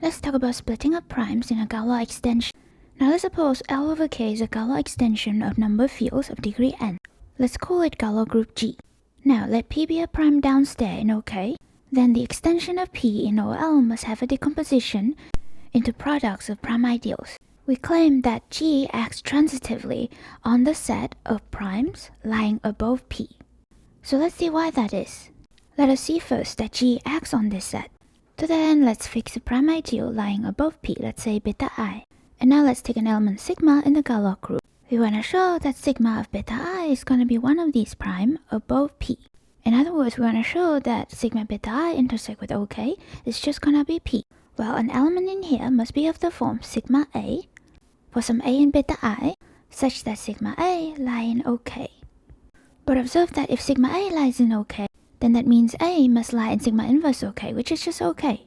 Let's talk about splitting up primes in a Gala extension. Now let's suppose L over K is a Gala extension of number fields of degree n. Let's call it Gala group G. Now let P be a prime downstairs in OK. Then the extension of P in OL must have a decomposition into products of prime ideals. We claim that G acts transitively on the set of primes lying above P. So let's see why that is. Let us see first that G acts on this set. To that end, let's fix a prime ideal lying above P, let's say beta I. And now let's take an element sigma in the Gala group. We want to show that sigma of beta I is going to be one of these prime above P. In other words, we want to show that sigma beta I intersect with OK is just going to be P. Well, an element in here must be of the form sigma A for some A in beta I such that sigma A lie in OK. But observe that if sigma A lies in OK, then that means A must lie in sigma inverse OK, which is just OK,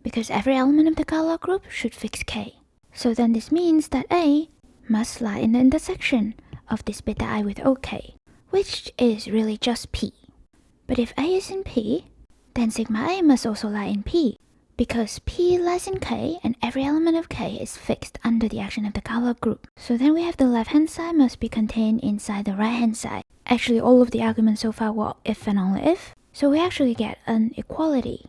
because every element of the Gala group should fix K. So then this means that A must lie in the intersection of this beta I with OK, which is really just P. But if A is in P, then sigma A must also lie in P, because P lies in K and every element of K is fixed under the action of the Gala group. So then we have the left-hand side must be contained inside the right-hand side. Actually, all of the arguments so far were if and only if, so we actually get an equality.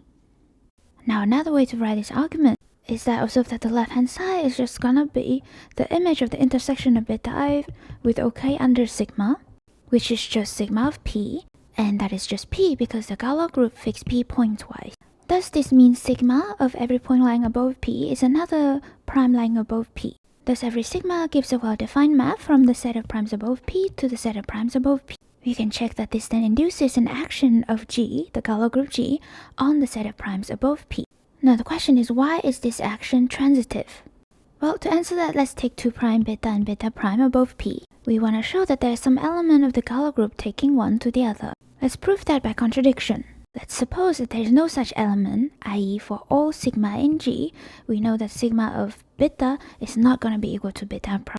Now another way to write this argument is that observe that the left-hand side is just gonna be the image of the intersection of beta I with OK under sigma, which is just sigma of P, and that is just P because the Gala group fixed P pointwise. Thus this means sigma of every point lying above P is another prime lying above P. Thus every sigma gives a well-defined map from the set of primes above P to the set of primes above P. We can check that this then induces an action of G, the Gala group G, on the set of primes above P. Now the question is, why is this action transitive? Well, to answer that, let's take 2' beta and beta prime above P. We want to show that there is some element of the Gala group taking one to the other. Let's prove that by contradiction. Let's suppose that there is no such element, i.e. for all sigma in G, we know that sigma of beta is not going to be equal to beta prime.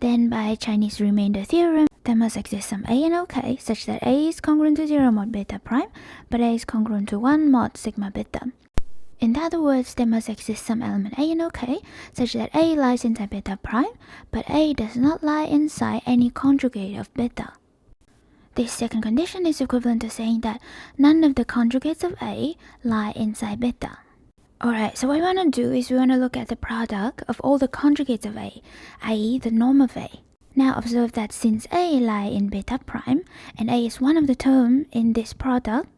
Then by Chinese remainder theorem, there must exist some A in OK such that A is congruent to 0 mod beta prime, but A is congruent to 1 mod sigma beta. In other words, there must exist some element A in OK such that A lies inside beta prime, but A does not lie inside any conjugate of beta. This second condition is equivalent to saying that none of the conjugates of A lie inside beta. Alright, so what we want to do is we want to look at the product of all the conjugates of A, i.e. the norm of A. Now observe that since A lie in beta prime, and A is one of the terms in this product,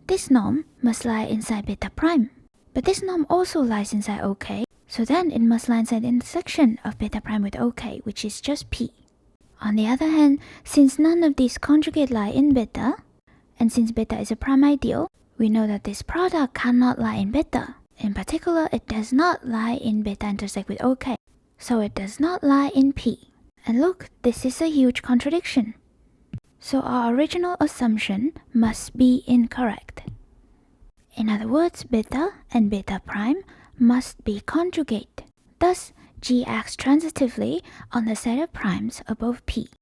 this norm must lie inside beta prime. But this norm also lies inside OK, so then it must lie inside the intersection of beta prime with OK, which is just P. On the other hand, since none of these conjugates lie in beta, and since beta is a prime ideal, we know that this product cannot lie in beta. In particular, it does not lie in beta intersect with OK, so it does not lie in P. And look, this is a huge contradiction. So our original assumption must be incorrect. In other words, beta and beta prime must be conjugate. Thus, G acts transitively on the set of primes above P.